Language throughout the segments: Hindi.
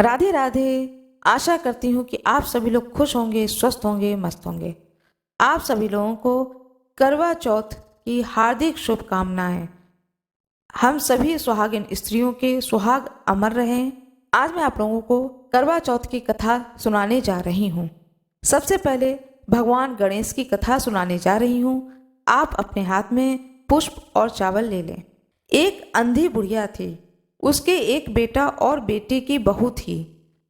राधे राधे। आशा करती हूँ कि आप सभी लोग खुश होंगे, स्वस्थ होंगे, मस्त होंगे। आप सभी लोगों को करवा चौथ की हार्दिक शुभकामनाएं। हम सभी सुहागिन स्त्रियों के सुहाग अमर रहें। आज मैं आप लोगों को करवा चौथ की कथा सुनाने जा रही हूँ। सबसे पहले भगवान गणेश की कथा सुनाने जा रही हूँ। आप अपने हाथ में पुष्प और चावल ले लें। एक अंधी बुढ़िया थी। उसके एक बेटा और बेटी की बहू थी।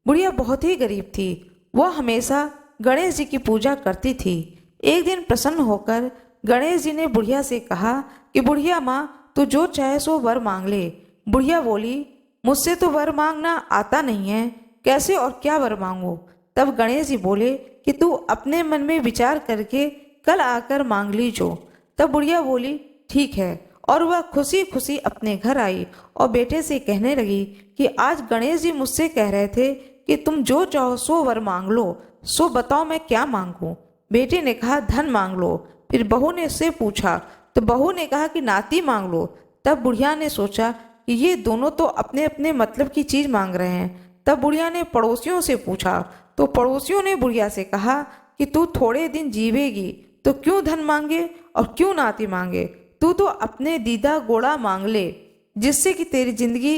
बुढ़िया बहुत ही गरीब थी। वह हमेशा गणेश जी की पूजा करती थी। एक दिन प्रसन्न होकर गणेश जी ने बुढ़िया से कहा कि बुढ़िया माँ, तू जो चाहे सो वर मांग ले। बुढ़िया बोली, मुझसे तो वर मांगना आता नहीं है, कैसे और क्या वर मांगू। तब गणेश जी बोले कि तू अपने मन में विचार करके कल आकर मांग लीजो। तब बुढ़िया बोली, ठीक है। और वह खुशी खुशी अपने घर आई और बेटे से कहने लगी कि आज गणेश जी मुझसे कह रहे थे कि तुम जो चाहो सो वर मांग लो, सो बताओ मैं क्या मांगूं। बेटे ने कहा धन मांग लो। फिर बहू ने उससे पूछा तो बहू ने कहा कि नाती मांग लो। तब बुढ़िया ने सोचा कि ये दोनों तो अपने अपने मतलब की चीज मांग रहे हैं। तब बुढ़िया ने पड़ोसियों से पूछा तो पड़ोसियों ने बुढ़िया से कहा कि तू थोड़े दिन जीवेगी तो क्यों धन मांगे और क्यों नाती मांगे। तू तो अपने दीदा गोड़ा मांग ले, जिससे कि तेरी जिंदगी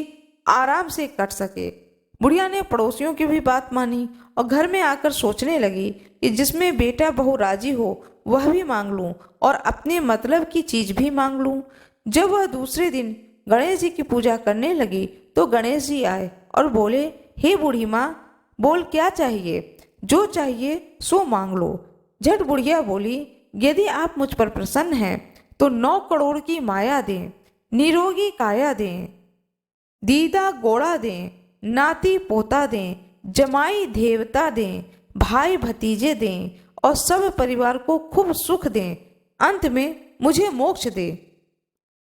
आराम से कट सके। बुढ़िया ने पड़ोसियों की भी बात मानी और घर में आकर सोचने लगी कि जिसमें बेटा बहू राजी हो वह भी मांग लूं और अपने मतलब की चीज भी मांग लूं। जब वह दूसरे दिन गणेश जी की पूजा करने लगी तो गणेश जी आए और बोले, हे बूढ़ी माँ, बोल क्या चाहिए, जो चाहिए सो मांग लो। झट बुढ़िया बोली, यदि आप मुझ पर प्रसन्न हैं तो 9 करोड़ की माया दें, निरोगी काया दें, दीदा गोड़ा दें, नाती पोता दें, जमाई देवता दें, भाई भतीजे दें और सब परिवार को खूब सुख दें, अंत में मुझे मोक्ष दे।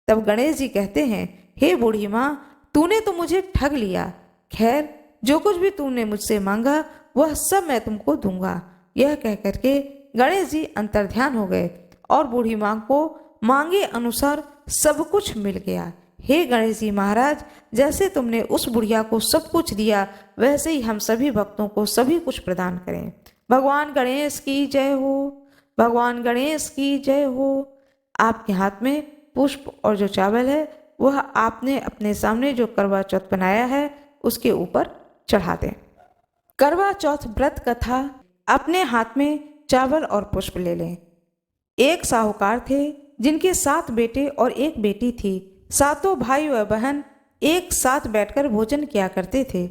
तब गणेश जी कहते हैं, हे बूढ़ी माँ, तूने तो मुझे ठग लिया। खैर, जो कुछ भी तूने मुझसे मांगा वह सब मैं तुमको दूंगा। यह कह करके गणेश जी अंतर्ध्यान हो गए और बूढ़ी माँ को मांगे अनुसार सब कुछ मिल गया। हे गणेश जी महाराज, जैसे तुमने उस बुढ़िया को सब कुछ दिया वैसे ही हम सभी भक्तों को सभी कुछ प्रदान करें। भगवान गणेश की जय हो। भगवान गणेश की जय हो। आपके हाथ में पुष्प और जो चावल है वह आपने अपने सामने जो करवा चौथ बनाया है उसके ऊपर चढ़ा दें। करवा चौथ व्रत कथा। अपने हाथ में चावल और पुष्प ले लें। एक साहूकार थे जिनके 7 बेटे और एक बेटी थी। सातों भाई व बहन एक साथ बैठकर भोजन किया करते थे।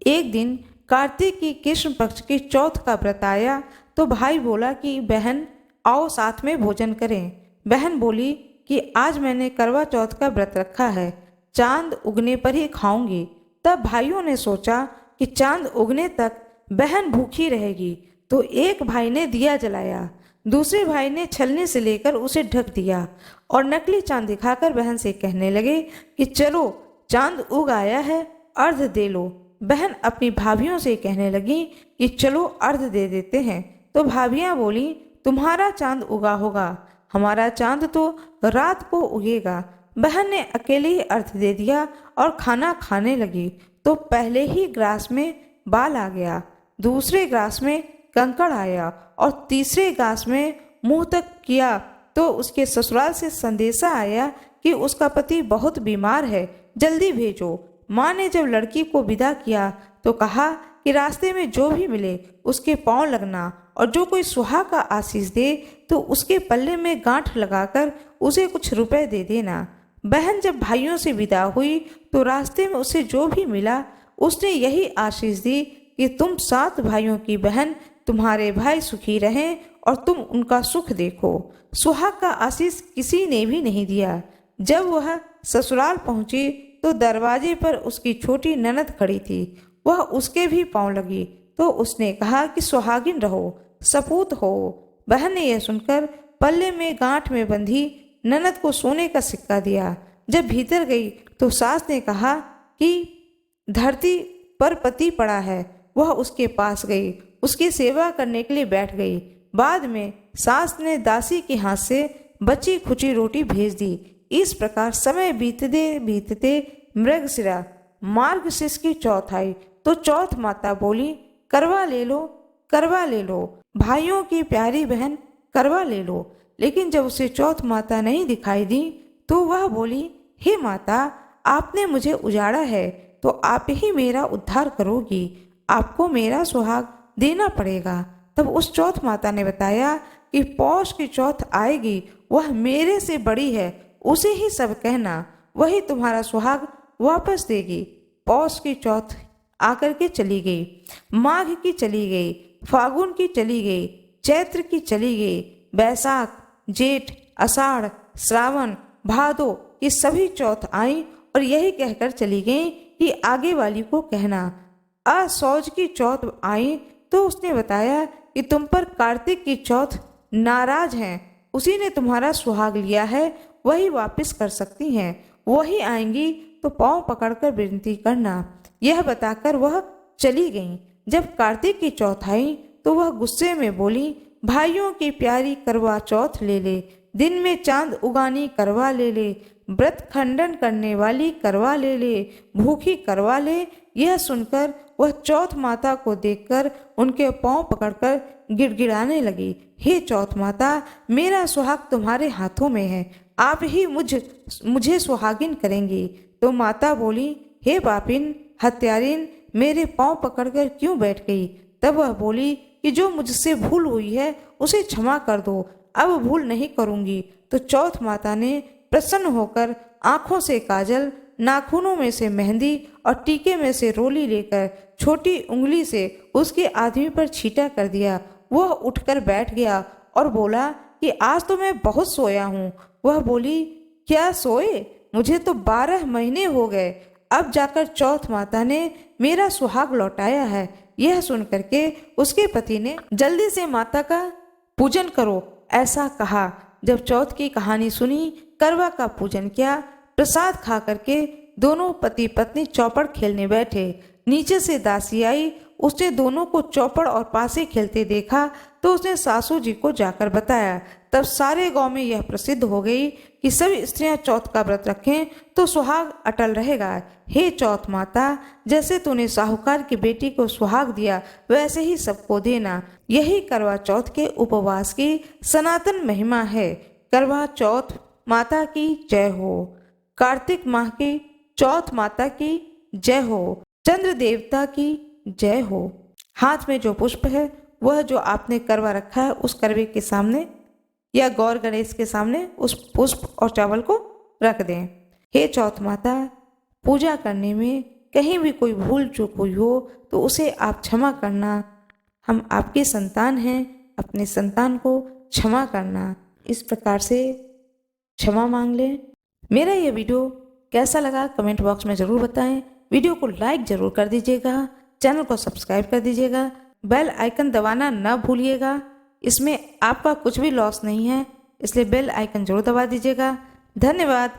एक दिन कार्तिक की कृष्ण पक्ष की चौथ का व्रत आया तो भाई बोला कि बहन आओ साथ में भोजन करें। बहन बोली कि आज मैंने करवा चौथ का व्रत रखा है, चांद उगने पर ही खाऊंगी। तब भाइयों ने सोचा कि चांद उगने तक बहन भूखी रहेगी तो एक भाई ने दिया जलाया, दूसरे भाई ने छलनी से लेकर उसे ढक दिया और नकली चांद दिखाकर बहन से कहने लगे कि चलो चांद उग आया है, अर्घ दे लो। बहन अपनी भाभियों से कहने लगी कि चलो अर्घ दे देते हैं। तो भाभियां बोली, तुम्हारा चांद उगा होगा, हमारा चांद तो रात को उगेगा। बहन ने अकेले ही अर्घ दे दिया और खाना खाने लगी तो पहले ही ग्रास में बाल आ गया, दूसरे ग्रास में कंकड़ आया और तीसरे ग्रास में मुंह तक किया तो उसके ससुराल से संदेशा आया कि उसका पति बहुत बीमार है, जल्दी भेजो। माँ ने जब लड़की को विदा किया तो कहा कि रास्ते में जो भी मिले उसके पांव लगना और जो कोई सुहा का आशीष दे तो उसके पल्ले में गांठ लगाकर उसे कुछ रुपए दे देना। बहन जब भाइयों से विदा हुई तो रास्ते में उसे जो भी मिला उसने यही आशीष दी कि तुम 7 भाइयों की बहन, तुम्हारे भाई सुखी रहें और तुम उनका सुख देखो। सुहाग का आशीष किसी ने भी नहीं दिया। जब वह ससुराल पहुंची तो दरवाजे पर उसकी छोटी ननद खड़ी थी। वह उसके भी पांव लगी तो उसने कहा कि सुहागिन रहो, सपूत हो। बहन ने यह सुनकर पल्ले में गांठ में बंधी ननद को सोने का सिक्का दिया। जब भीतर गई तो सास ने कहा कि धरती पर पति पड़ा है। वह उसके पास गई, उसकी सेवा करने के लिए बैठ गई। बाद में सास ने दासी के हाथ से बची खुची रोटी भेज दी। इस प्रकार समय बीतते बीतते मृगशिरा मार्गशीर्ष की चौथ आई। तो चौथ माता बोली, करवा ले लो, करवा ले लो, भाइयों की प्यारी बहन करवा ले लो। लेकिन जब उसे चौथ माता नहीं दिखाई दी तो वह बोली, हे माता, आपने मुझे उजाड़ा है तो आप ही मेरा उद्धार करोगी, आपको मेरा सुहाग देना पड़ेगा। तब उस चौथ माता ने बताया कि पौष की चौथ आएगी, वह मेरे से बड़ी है, उसे ही सब कहना, वही तुम्हारा सुहाग वापस देगी। पौष की चौथ आकर के चली गई, माघ की चली गई, फागुन की चली गई, चैत्र की चली गई, बैसाख, जेठ, आषाढ़, श्रावण, भादो ये सभी चौथ आई और यही कहकर चली गई कि आगे वाली को कहना। असौज की चौथ आई तो उसने बताया कि तुम पर कार्तिक की चौथ नाराज हैं, उसी ने तुम्हारा सुहाग लिया है, वही वापस कर सकती हैं, वही आएंगी तो पांव पकड़कर विनती करना। यह बताकर वह चली गई। जब कार्तिक की चौथ आई तो वह गुस्से में बोली, भाइयों की प्यारी करवा चौथ ले ले, दिन में चांद उगानी करवा ले ले, व्रत खंडन करने वाली करवा ले ले, भूखी करवा ले। यह सुनकर वह चौथ माता को देखकर उनके पांव पकड़कर गिड़गिड़ाने लगी, हे चौथ माता, मेरा सुहाग तुम्हारे हाथों में है, आप ही मुझे सुहागिन करेंगी। तो माता बोली, हे पापिन, हत्यारिन, मेरे पांव पकड़कर क्यों बैठ गई? तब वह बोली कि जो मुझसे भूल हुई है उसे क्षमा कर दो, अब भूल नहीं करूंगी। तो चौथ माता ने प्रसन्न होकर आंखों से काजल, नाखूनों में से मेहंदी और टीके में से रोली लेकर छोटी उंगली से उसके आदमी पर छींटा कर दिया। वह उठकर बैठ गया और बोला कि आज तो मैं बहुत सोया हूँ। वह बोली, क्या सोए? मुझे तो 12 महीने हो गए, अब जाकर चौथ माता ने मेरा सुहाग लौटाया है। यह सुन करके उसके पति ने जल्दी से माता का पूजन करो ऐसा कहा। जब चौथ की कहानी सुनी, करवा का पूजन किया, प्रसाद खा करके दोनों पति पत्नी चौपड़ खेलने बैठे। नीचे से दासी आई, उसने दोनों को चौपड़ और पासे खेलते देखा तो उसने सासू जी को जाकर बताया। तब सारे गांव में यह प्रसिद्ध हो गई कि सभी स्त्रियां चौथ का व्रत रखें तो सुहाग अटल रहेगा। हे चौथ माता, जैसे तूने साहूकार की बेटी को सुहाग दिया वैसे ही सबको देना। यही करवा चौथ के उपवास की सनातन महिमा है। करवा चौथ माता की जय हो। कार्तिक माह की चौथ माता की जय हो। चंद्र देवता की जय हो। हाथ में जो पुष्प है वह जो आपने करवा रखा है उस करवे के सामने या गौर गणेश के सामने उस पुष्प और चावल को रख दें। हे चौथ माता, पूजा करने में कहीं भी कोई भूल चूक हुई हो तो उसे आप क्षमा करना। हम आपके संतान हैं, अपने संतान को क्षमा करना। इस प्रकार से क्षमा मांग लें। मेरा ये वीडियो कैसा लगा कमेंट बॉक्स में ज़रूर बताएं। वीडियो को लाइक ज़रूर कर दीजिएगा, चैनल को सब्सक्राइब कर दीजिएगा, बेल आइकन दबाना न भूलिएगा। इसमें आपका कुछ भी लॉस नहीं है, इसलिए बेल आइकन जरूर दबा दीजिएगा। धन्यवाद।